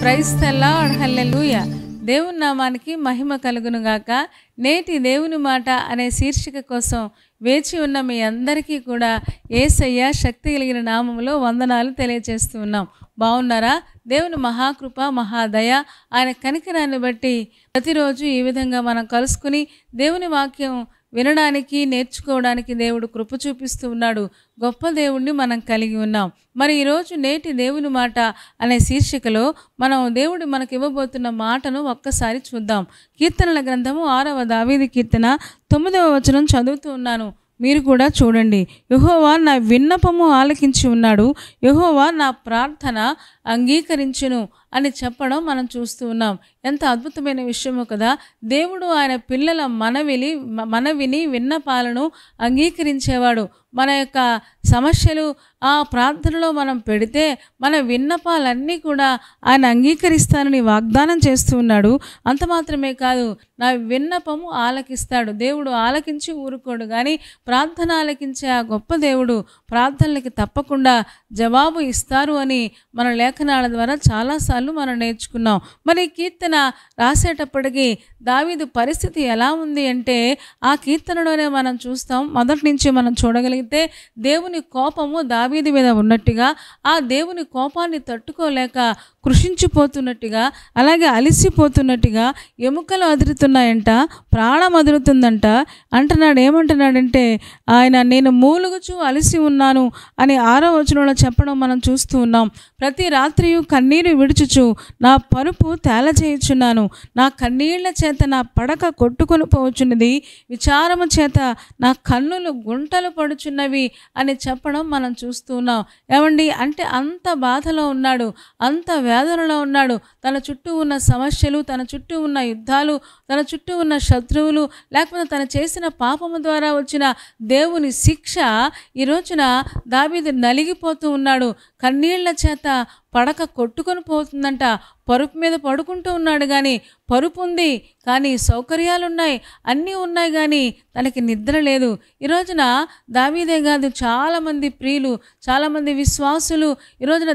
Praise the lord, హల్లెలూయా. దేవుని నామానికి మహిమ కలుగును గాక. నేటి దేవుని మాట అనే శీర్షిక కోసం వేచి ఉన్న మీ అందరికీ కూడా యేసయ్య శక్తి కలిగిన నామములో వందనాలు తెలియజేస్తూ ఉన్నాం. బాగున్నారా? దేవుని మహాకృప మహాదయ ఆయన కనికరాన్ని బట్టి ప్రతిరోజు ఈ విధంగా మనం కలుసుకుని దేవుని వాక్యం వినడానికి నేర్చుకోవడానికి దేవుడు కృప చూపిస్తూ ఉన్నాడు. గొప్ప దేవుణ్ణి మనం కలిగి ఉన్నాం. మరి ఈరోజు నేటి దేవుని మాట అనే శీర్షికలో మనం దేవుడు మనకు ఇవ్వబోతున్న మాటను ఒక్కసారి చూద్దాం. కీర్తనల గ్రంథము 6వ దావీదు కీర్తన 9వ వచనం చదువుతూ ఉన్నాను. మీరు కూడా చూడండి. యెహోవా నా విన్నపము ఆలకించి ఉన్నాడు, యెహోవా నా ప్రార్థన అంగీకరించును అని చెప్పడం మనం చూస్తూ ఉన్నాం. ఎంత అద్భుతమైన విషయమో కదా. దేవుడు ఆయన పిల్లల మనవిని విన్నపాలను అంగీకరించేవాడు. మన యొక్క సమస్యలు ఆ ప్రార్థనలో మనం పెడితే మన విన్నపాలన్నీ కూడా ఆయన అంగీకరిస్తానని వాగ్దానం చేస్తూ ఉన్నాడు. అంత మాత్రమే కాదు, నా విన్నపము ఆలకిస్తాడు. దేవుడు ఆలకించి ఊరుకోడు, కానీ ప్రార్థన ఆలకించే ఆ గొప్ప దేవుడు ప్రార్థనలకి తప్పకుండా జవాబు ఇస్తారు అని మన లేఖనాల ద్వారా చాలాసార్లు మనం నేర్చుకున్నాం. మరి ఈ కీర్తన రాసేటప్పటికీ దావీదు పరిస్థితి ఎలా ఉంది అంటే, ఆ కీర్తనలోనే మనం చూస్తాం. మొదటి నుంచి మనం చూడగలిగితే దేవుని కోపము దావీదు మీద ఉన్నట్టుగా, ఆ దేవుని కోపాన్ని తట్టుకోలేక కృషించిపోతున్నట్టుగా, అలాగే అలిసిపోతున్నట్టుగా, ఎముకలు అదురుతున్నాయంట, ప్రాణం అదురుతుందంట అంటున్నాడు. ఏమంటున్నాడంటే ఆయన నేను మూలుగుచూ అలిసి ఉన్నాను అని 6వ వచనంలో చెప్పడం మనం చూస్తూ ఉన్నాం. ప్రతి రాత్రియు కన్నీరు విడుచుచు నా పరుపు తేలచేయుచున్నాను, నా కన్నీళ్ల చేత నా పడక కొట్టుకొని పోవచ్చున్నది, విచారము చేత నా కన్నులు గుంటలు పడుచున్నవి అని చెప్పడం మనం చూస్తూ ఉన్నాం. ఏమండి అంటే అంత బాధలో ఉన్నాడు, అంత వేదనలో ఉన్నాడు. తన చుట్టూ ఉన్న సమస్యలు, తన చుట్టూ ఉన్న యుద్ధాలు, తన చుట్టూ ఉన్న శత్రువులు, లేకపోతే తను చేసిన పాపము ద్వారా వచ్చిన దేవుని శిక్ష ఈ రోజున దావీదు నలిగిపోతూ ఉన్నాడు. కన్నీళ్ల చేత పడక కొట్టుకొని పోతుందంట. పరుపు మీద పడుకుంటూ ఉన్నాడు, కానీ పరుపు ఉంది, కానీ సౌకర్యాలు ఉన్నాయి, అన్నీ ఉన్నాయి, కానీ తనకి నిద్ర లేదు. ఈ రోజున దావీదే కాదు, చాలామంది ప్రియులు, చాలామంది విశ్వాసులు ఈ రోజున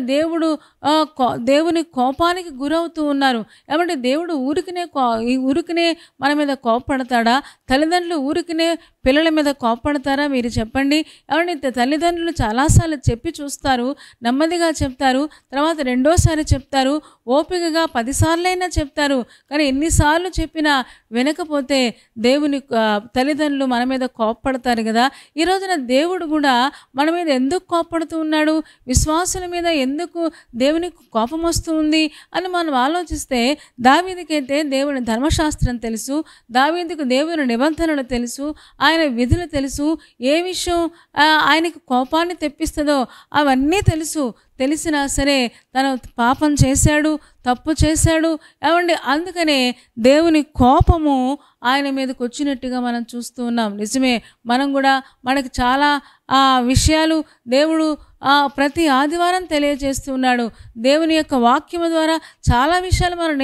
దేవుని కోపానికి గురవుతూ ఉన్నారు. ఏమంటే దేవుడు ఊరికనే మన మీద కోపపడతాడా? తల్లిదండ్రులు ఊరికనే పిల్లల మీద కోపపడతారా? మీరు చెప్పండి. ఏమంటే తల్లిదండ్రులు చాలాసార్లు చెప్పి చూస్తారు, నెమ్మదిగా చెప్తారు, తర్వాత రెండోసారి చెప్తారు, ఓపికగా 10 సార్లైనా చెప్తారు, కానీ ఎన్నిసార్లు చెప్పినా వినకపోతే దేవుని తల్లిదండ్రులు మన మీద కోపపడతారు కదా. ఈ రోజున దేవుడు కూడా మన మీద ఎందుకు కోపపడుతూ ఉన్నాడు, విశ్వాసుల మీద ఎందుకు దేవునికి కోపం వస్తూ ఉంది అని మనం ఆలోచిస్తే, దావీదుకైతే దేవుని ధర్మశాస్త్రం తెలుసు, దావీదుకు దేవుని నిబంధనలు తెలుసు, ఆయన విధులు తెలుసు, ఏ విషయం ఆయనకు కోపాన్ని తెప్పిస్తుందో అవన్నీ తెలుసు. తెలిసినా సరే తను పాపం చేశాడు, తప్పు చేశాడు. ఏమండి అందుకనే దేవుని కోపము ఆయన మీదకి వచ్చినట్టుగా మనం చూస్తూ ఉన్నాం. నిజమే, మనం కూడా మనకి చాలా విషయాలు దేవుడు ప్రతి ఆదివారం తెలియజేస్తూ ఉన్నాడు. దేవుని యొక్క వాక్యము ద్వారా చాలా విషయాలు మనం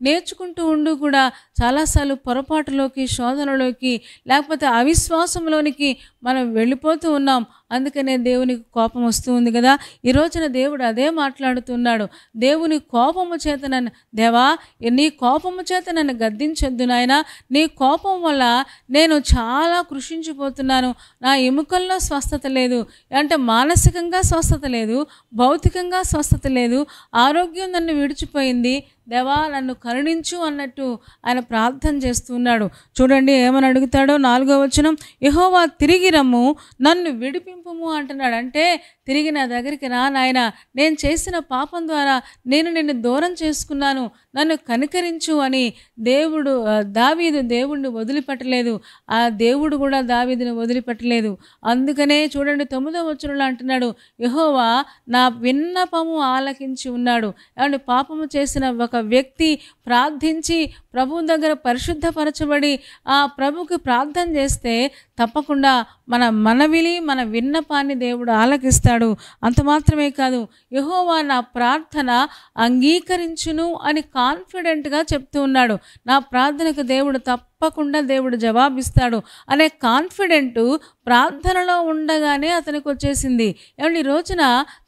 నేర్చుకుంటూ ఉండు కూడా చాలాసార్లు పొరపాటులోకి, శోధనలోకి, లేకపోతే అవిశ్వాసంలోనికి మనం వెళ్ళిపోతూ ఉన్నాం. అందుకనే దేవునికి కోపం వస్తూ ఉంది కదా. ఈ రోజున దేవుడు అదే మాట్లాడుతున్నాడు. దేవుని కోపము చేత దేవా నీ కోపము చేత నన్ను గద్దించొద్దు నాయనా, నీ కోపం వల్ల నేను చాలా కృషించిపోతున్నాను, నా ఎముకల్లో స్వస్థత లేదు, అంటే మానసికంగా స్వస్థత లేదు, భౌతికంగా స్వస్థత లేదు, ఆరోగ్యం నన్ను విడిచిపోయింది, దేవా నన్ను కరుణించు అన్నట్టు ఆయన ప్రార్థన చేస్తున్నాడు. చూడండి ఏమని అడుగుతాడో 4వ వచనం, యెహోవా తిరిగి రమ్ము నన్ను విడిపింపుము అంటున్నాడు. అంటే తిరిగి నా దగ్గరికి రా నాయనా, నేను చేసిన పాపం ద్వారా నేను నిన్ను దూరం చేసుకున్నాను, నన్ను కనికరించు అని దావీదు దేవుడిని వదిలిపెట్టలేదు. ఆ దేవుడు కూడా దావీదుని వదిలిపెట్టలేదు. అందుకనే చూడండి 9వ వచనంలో అంటున్నాడు, యెహోవా నా విన్నపము ఆలకించి ఉన్నాడు. ఏమంటే పాపము చేసిన ఒక వ్యక్తి ప్రార్థించి ప్రభువు దగ్గర పరిశుద్ధపరచబడి ఆ ప్రభుకి ప్రార్థన చేస్తే తప్పకుండా మన మనవిని, మన విన్నపాన్ని దేవుడు ఆలకిస్తాడు. అంత మాత్రమే కాదు, యెహోవా నా ప్రార్థన అంగీకరించును అని కాన్ఫిడెంట్గా చెప్తూ ఉన్నాడు. నా ప్రార్థనకు దేవుడు తప్పకుండా దేవుడు జవాబిస్తాడు అనే కాన్ఫిడెంట్ ప్రార్థనలో ఉండగానే అతనికి వచ్చేసింది. ఏమంటే ఈ రోజున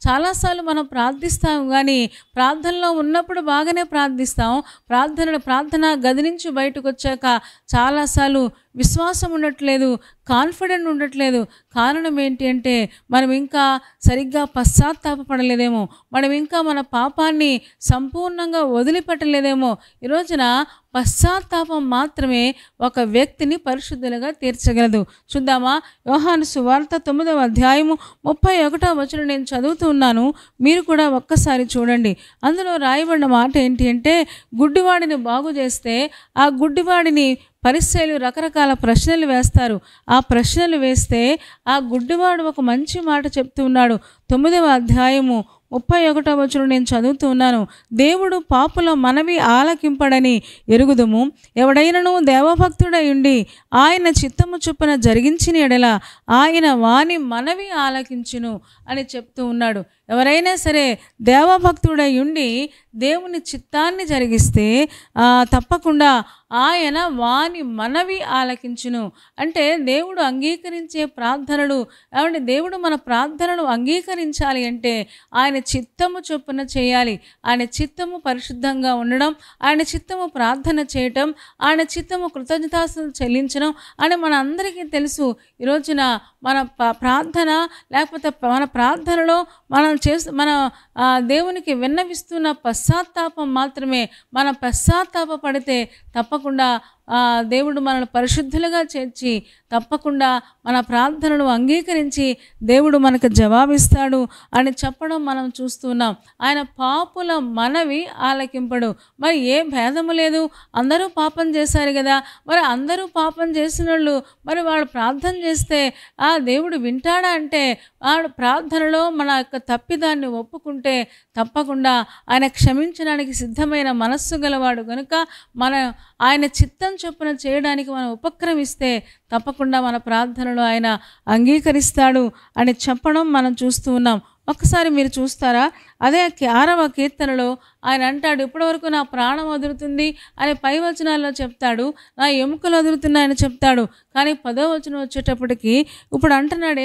చాలాసార్లు మనం ప్రార్థిస్తాం, కానీ ప్రార్థనలో ఉన్నప్పుడు బాగానే ప్రార్థిస్తాం, ప్రార్థన గది నుంచి బయటకు వచ్చాక చాలాసార్లు విశ్వాసం ఉండట్లేదు, కాన్ఫిడెంట్ ఉండట్లేదు. కారణం ఏంటి అంటే మనం ఇంకా సరిగ్గా పశ్చాత్తాపపడలేదేమో, మనం ఇంకా మన పాపాన్ని సంపూర్ణంగా వదిలిపెట్టలేదేమో. ఈ రోజున పశ్చాత్తాపం మాత్రమే ఒక వ్యక్తిని పరిశుద్ధులుగా తీర్చగలదు. చూద్దామా? యోహాను సువార్త 9వ అధ్యాయము 31వ వచనం నేను చదువుతూ ఉన్నాను, మీరు కూడా ఒక్కసారి చూడండి. అందులో రాయబడిన మాట ఏంటి అంటే, గుడ్డివాడిని బాగు చేస్తే ఆ గుడ్డివాడిని పరిసయ్యులు రకరకాల ప్రశ్నలు వేస్తారు. ఆ ప్రశ్నలు వేస్తే ఆ గుడ్డివాడు ఒక మంచి మాట చెప్తూ ఉన్నాడు. 9వ అధ్యాయము 31వ వచనం నేను చదువుతూ ఉన్నాను. దేవుడు పాపుల మనవి ఆలకింపడని ఎరుగుదుము. ఎవడైనను దేవభక్తుడై ఉండి ఆయన చిత్తము చొప్పున జరిగించిన ఎడల ఆయన వాని మనవి ఆలకించును అని చెప్తూ ఉన్నాడు. ఎవరైనా సరే దేవభక్తుడై ఉండి దేవుని చిత్తాన్ని జరిగిస్తే తప్పకుండా ఆయన వాని మనవి ఆలకించును. అంటే దేవుడు అంగీకరించే ప్రార్థనలు, ఏమంటే దేవుడు మన ప్రార్థనలు అంగీకరించాలి అంటే ఆయన చిత్తము చొప్పున చేయాలి. ఆయన చిత్తము పరిశుద్ధంగా ఉండడం, ఆయన చిత్తము ప్రార్థన చేయటం, ఆయన చిత్తము కృతజ్ఞతాస్తుతులు చెల్లించడం అని మన అందరికీ తెలుసు. ఈ రోజున మన ప్రార్థన లేకపోతే మన ప్రార్థనలో మనం మన దేవునికి విన్నవిస్తున్న పశ్చాత్తాపం మాత్రమే. మనం పశ్చాత్తాప పడితే తప్పకుండా దేవుడు మనల్ని పరిశుద్ధులుగా చేర్చి తప్పకుండా మన ప్రార్థనలు అంగీకరించి దేవుడు మనకు జవాబిస్తాడు అని చెప్పడం మనం చూస్తున్నాం. ఆయన పాపుల మనవి ఆలకింపడు. మరి ఏ భేదము లేదు, అందరూ పాపం చేశారు కదా, మరి అందరూ పాపం చేసిన వాళ్ళు మరి వాడు ప్రార్థన చేస్తే దేవుడు వింటాడా అంటే, వాడు ప్రార్థనలో మన యొక్క తప్పిదాన్ని ఒప్పుకుంటే తప్పకుండా ఆయన క్షమించడానికి సిద్ధమైన మనస్సు గలవాడు కనుక ఆయన చిత్తం చొప్పున చేయడానికి మనం ఉపక్రమిస్తే తప్పకుండా మన ప్రార్థనలు ఆయన అంగీకరిస్తాడు అని చెప్పడం మనం చూస్తూ ఉన్నాం. ఒక్కసారి మీరు చూస్తారా? అదే 6వ కీర్తనలో ఆయన అంటాడు, ఇప్పటివరకు నా ప్రాణం వదులుతుంది అని పై వచనాల్లో చెప్తాడు, నా ఎముకలు వదులుతున్నాయని చెప్తాడు. కానీ 10వ వచనం వచ్చేటప్పటికి ఇప్పుడు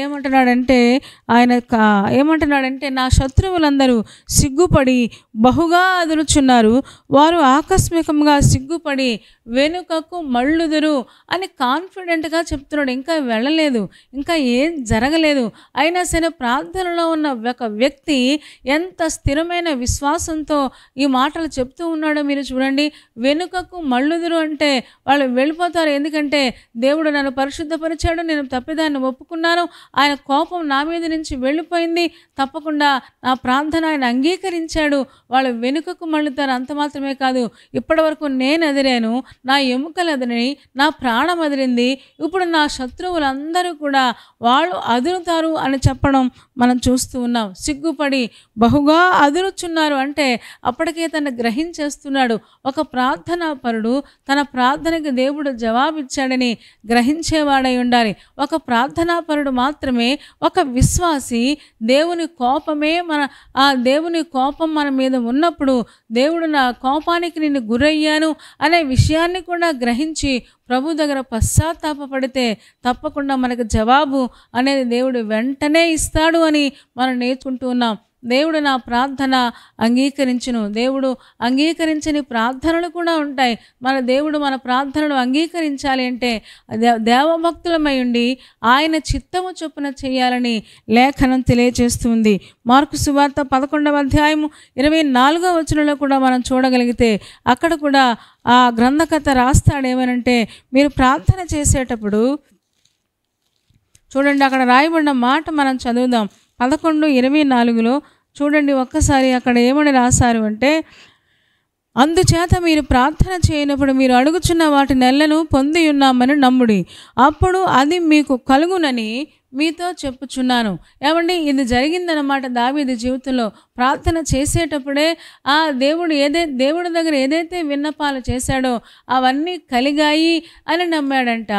ఏమంటున్నాడంటే ఆయన ఏమంటున్నాడంటే, నా శత్రువులందరూ సిగ్గుపడి బహుగా అదులుచున్నారు, వారు ఆకస్మికంగా సిగ్గుపడి వెనుకకు మళ్ళుదురు అని కాన్ఫిడెంట్గా చెప్తున్నాడు. ఇంకా వెళ్ళలేదు, ఇంకా ఏం జరగలేదు, అయినా సరే ప్రార్థనలో ఉన్న ఒక వ్యక్తి ఎంత స్థిరమైన విశ్వాసంతో ఈ మాటలు చెప్తూ ఉన్నాడో మీరు చూడండి. వెనుకకు మళ్ళుదురు అంటే వాళ్ళు వెళ్ళిపోతారు. ఎందుకంటే దేవుడు నన్ను పరిశుద్ధపరిచాడు, నేను తప్పిదాన్ని ఒప్పుకున్నాను, ఆయన కోపం నా మీద నుంచి వెళ్ళిపోయింది, తప్పకుండా నా ప్రార్థన ఆయన అంగీకరించాడు. వాళ్ళు వెనుకకు మళ్ళుతారు. అంత మాత్రమే కాదు, ఇప్పటి వరకు నేను ఎదిరాను, నా ఎముకలు ఎదిరినాయి, నా ప్రాణం ఎదిరింది, ఇప్పుడు నా శత్రువులందరూ కూడా వాళ్ళు అదురుతారు అని చెప్పడం మనం చూస్తూ ఉన్నాం. సిగ్గుపడి బహుగా అదురుచున్నారు అంటే అప్పటికే తను గ్రహించేస్తున్నాడు. ఒక ప్రార్థనా పరుడు తన ప్రార్థనకు దేవుడు జవాబిచ్చాడని గ్రహించేవాడై ఉండాలి. ఒక ప్రార్థనా పరుడు మాత్రమే, ఒక విశ్వాసి దేవుని కోపం మన మీద ఉన్నప్పుడు దేవుడు నా కోపానికి నేను గురయ్యాను అనే విషయాన్ని కూడా గ్రహించి ప్రభు దగ్గర పశ్చాత్తాపడితే తప్పకుండా మనకు జవాబు అనేది దేవుడు వెంటనే ఇస్తాడు అని మనం నేర్చుకుంటూ ఉన్నాం. దేవుడు నా ప్రార్థన అంగీకరించును. దేవుడు అంగీకరించని ప్రార్థనలు కూడా ఉంటాయి. దేవుడు మన ప్రార్థనలు అంగీకరించాలి అంటే దేవభక్తులమై ఉండి ఆయన చిత్తము చొప్పున చేయాలని లేఖనం తెలియజేస్తుంది. మార్కు సువార్త 11వ అధ్యాయము 24వ వచనంలో కూడా మనం చూడగలిగితే అక్కడ కూడా ఆ గ్రంథకర్త రాస్తాడు ఏమనంటే, మీరు ప్రార్థన చేసేటప్పుడు చూడండి, అక్కడ రాయబడిన మాట మనం చదువుదాం. 11:24లో చూడండి ఒక్కసారి. అక్కడ ఏమని రాశారు అంటే, అందుచేత మీరు ప్రార్థన చేయనప్పుడు మీరు అడుగుచున్న వాటి నెలను పొంది ఉన్నామని నమ్ముడి, అప్పుడు అది మీకు కలుగునని మీతో చెప్పుచున్నాను. ఏమండి, ఇది జరిగిందనమాట దావీదు జీవితంలో. ప్రార్థన చేసేటప్పుడే దేవుడి దగ్గర ఏదైతే విన్నపాలు చేశాడో అవన్నీ కలిగాయి అని నమ్మాడంట.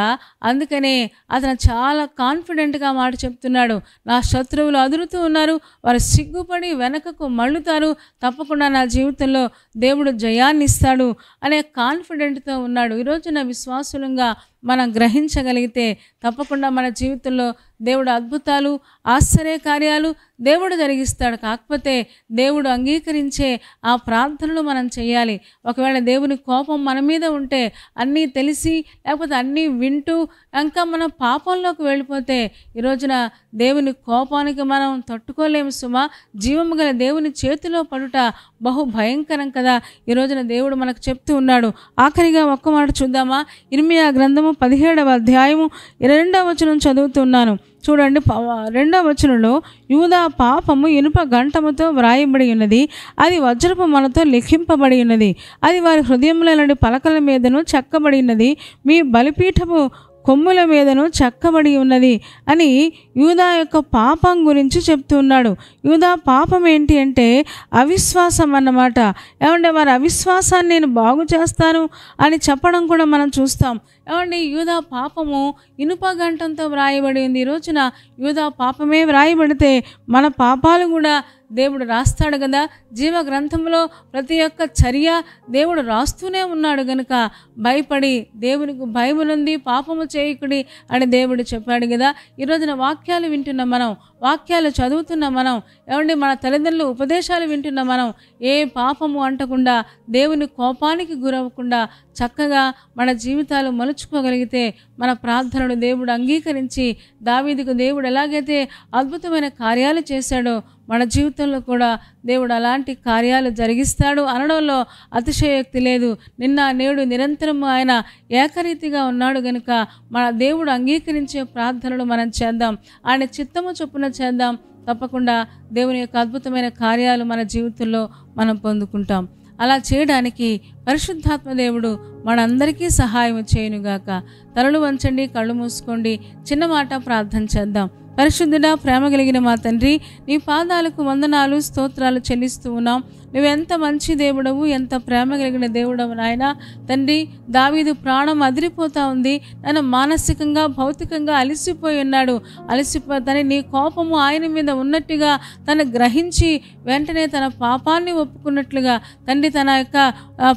అందుకనే అతను చాలా కాన్ఫిడెంట్గా మాట చెప్తున్నాడు. నా శత్రువులు అదురుతూ ఉన్నారు, వారు సిగ్గుపడి వెనకకు మళ్ళుతారు, తప్పకుండా నా జీవితంలో దేవుడు జయాన్ని ఇస్తాడు అనే కాన్ఫిడెంట్తో ఉన్నాడు. ఈరోజున విశ్వాసులంగా మనం గ్రహించగలిగితే తప్పకుండా మన జీవితంలో దేవుడు అద్భుతాలు, ఆశ్చర్య కార్యాలు దేవుడు జరిగిస్తాడు. కాకపోతే దేవుడు అంగీకరించే ఆ ప్రార్థనలు మనం చేయాలి. ఒకవేళ దేవుని కోపం మన మీద ఉంటే, అన్నీ తెలిసి లేకపోతే అన్నీ వింటూ ఇంకా మనం పాపంలోకి వెళ్ళిపోతే ఈ రోజున దేవుని కోపానికి మనం తట్టుకోలేము సుమా. జీవము గల దేవుని చేతిలో పడుట బహు భయంకరం కదా. ఈ రోజున దేవుడు మనకు చెప్తూ ఉన్నాడు. ఆఖరిగా ఒక్క మాట చూద్దామా? ఇర్మియా గ్రంథము 17వ అధ్యాయము 2వ వచనం చదువుతున్నాను. చూడండి, 2వ వచనంలో, యూదా పాపము ఇనుప గంటముతో వ్రాయబడి ఉన్నది, అది వజ్రపు మనతో లిఖింపబడి ఉన్నది, అది వారి హృదయముల పలకల మీదను చెక్కబడి ఉన్నది, మీ బలిపీఠము కొమ్ముల మీదను చెక్కబడి ఉన్నది అని యూదా యొక్క పాపం గురించి చెప్తూ ఉన్నాడు. యూదా పాపం ఏంటి అంటే అవిశ్వాసం అన్నమాట. ఏమంటే వారి అవిశ్వాసాన్ని నేను బాగు చేస్తాను అని చెప్పడం కూడా మనం చూస్తాం. ఏమండి, యూదా పాపము ఇనుప గంటంతో వ్రాయబడి ఉంది. ఈ రోజున యూదా పాపమే వ్రాయబడితే మన పాపాలు కూడా దేవుడు రాస్తాడు కదా. జీవ గ్రంథంలో ప్రతి ఒక్క చర్య దేవుడు రాస్తూనే ఉన్నాడు గనుక భయపడి దేవునికి భయమునుంది పాపము చేయకుడి అని దేవుడు చెప్పాడు కదా. ఈరోజున వాక్యాలు వింటున్న మనం, వాక్యాలు చదువుతున్న మనం, ఏమండి మన తల్లిదండ్రులు ఉపదేశాలు వింటున్న మనం ఏ పాపము అంటకుండా దేవుని కోపానికి గురవ్వకుండా చక్కగా మన జీవితాలు మలుచుకోగలిగితే మన ప్రార్థనలు దేవుడు అంగీకరించి దావీదుకు దేవుడు ఎలాగైతే అద్భుతమైన కార్యాలు చేశాడో మన జీవితంలో కూడా దేవుడు అలాంటి కార్యాలు జరిగిస్తాడు అనడంలో అతిశయోక్తి లేదు. నిన్న నేడు నిరంతరం ఆయన ఏకరీతిగా ఉన్నాడు గనుక మన దేవుడు అంగీకరించే ప్రార్థనలు మనం చేద్దాం, ఆయన చిత్తము చొప్పున చేద్దాం. తప్పకుండా దేవుని యొక్క అద్భుతమైన కార్యాలు మన జీవితంలో మనం పొందుకుంటాం. అలా చేయడానికి పరిశుద్ధాత్మ దేవుడు మనందరికీ సహాయం చేయునుగాక. తలలు వంచండి, కళ్ళు మూసుకోండి, చిన్న మాట ప్రార్థన చేద్దాం. పరిశుద్ధుడా, ప్రేమ కలిగిన మా తండ్రి, నీ పాదాలకు వందనాలు, స్తోత్రాలు చెల్లిస్తూ ఉన్నాం. నువ్వెంత మంచి దేవుడవు, ఎంత ప్రేమ కలిగిన దేవుడవు నాయన. తండ్రి, దావీదు ప్రాణం అదిరిపోతా ఉంది, తను మానసికంగా భౌతికంగా అలసిపోయి ఉన్నాడు. అలసిపోతాని నీ కోపము ఆయన మీద ఉన్నట్టుగా తను గ్రహించి వెంటనే తన పాపాన్ని ఒప్పుకున్నట్లుగా తండ్రి తన యొక్క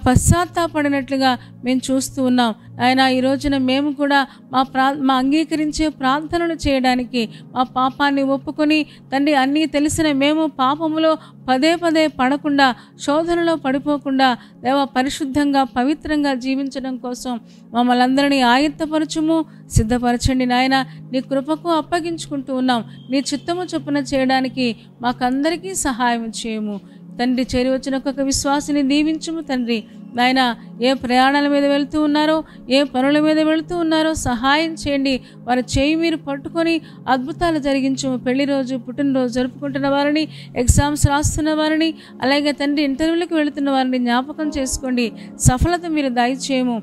పశ్చాత్తాపడినట్లుగా మేము చూస్తూ ఉన్నాం. ఆయన ఈ రోజున మేము కూడా మా అంగీకరించే ప్రార్థనలు చేయడానికి మా పాపాన్ని ఒప్పుకొని తండ్రి అన్నీ తెలిసిన మేము పాపములో పదే పదే పడకుండా, శోధనలో పడిపోకుండా దేవ పరిశుద్ధంగా పవిత్రంగా జీవించడం కోసం మమ్మల్ని అందరినీ ఆయుత్తపరచుము, సిద్ధపరచండి నాయన. నీ కృపకు అప్పగించుకుంటూ ఉన్నాం. నీ చిత్తము చొప్పున చేయడానికి మాకందరికీ సహాయం చేయము తండ్రి. చేరి వచ్చిన ఒక్కొక్క విశ్వాసిని దీవించుము తండ్రి. నాయన, ఏ ప్రయాణాల మీద వెళుతూ ఉన్నారో, ఏ పనుల మీద వెళుతూ ఉన్నారో సహాయం చేయండి. వారి చేయి మీరు పట్టుకొని అద్భుతాలు జరిగించము. పెళ్లి రోజు, పుట్టినరోజు జరుపుకుంటున్న వారిని, ఎగ్జామ్స్ రాస్తున్న వారిని, అలాగే తండ్రి ఇంటర్వ్యూలకు వెళుతున్న వారిని జ్ఞాపకం చేసుకోండి. సఫలత మీరు దయచేయము.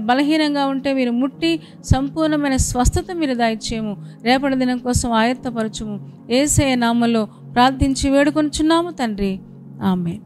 బలహీనంగా ఉంటే మీరు ముట్టి సంపూర్ణమైన స్వస్థత మీరు దయచేయము. రేపటి దినం కోసం ఆయత్తపరచుము. యేసయ్య నామములో ప్రార్థించి వేడుకొనుచున్నాము తండ్రి. ఆమేన్.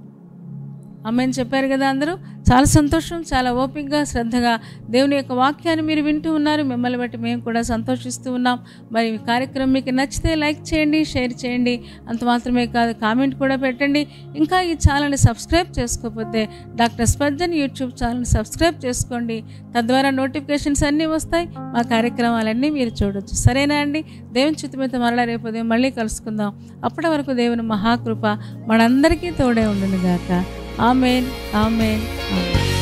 ఆమేన్ చెప్పారు కదా అందరూ. చాలా సంతోషం. చాలా ఓపికగా శ్రద్ధగా దేవుని యొక్క వాక్యాన్ని మీరు వింటూ ఉన్నారు. మిమ్మల్ని బట్టి మేము కూడా సంతోషిస్తూ ఉన్నాం. మరి ఈ కార్యక్రమం మీకు నచ్చితే లైక్ చేయండి, షేర్ చేయండి. అంత మాత్రమే కాదు, కామెంట్ కూడా పెట్టండి. ఇంకా ఈ ఛానల్ని సబ్స్క్రైబ్ చేసుకోకపోతే డాక్టర్ స్పర్జన్ యూట్యూబ్ ఛానల్ని సబ్స్క్రైబ్ చేసుకోండి. తద్వారా నోటిఫికేషన్స్ అన్నీ వస్తాయి, మా కార్యక్రమాలన్నీ మీరు చూడొచ్చు. సరేనా అండి? దేవుని చిత్తమైతే మరలా రేపు ఉదయం మళ్ళీ కలుసుకుందాం. అప్పటి వరకు దేవుని మహాకృప మనందరికీ తోడే ఉండును గాక. ఆమేన్, ఆమేన్, ఆమేన్.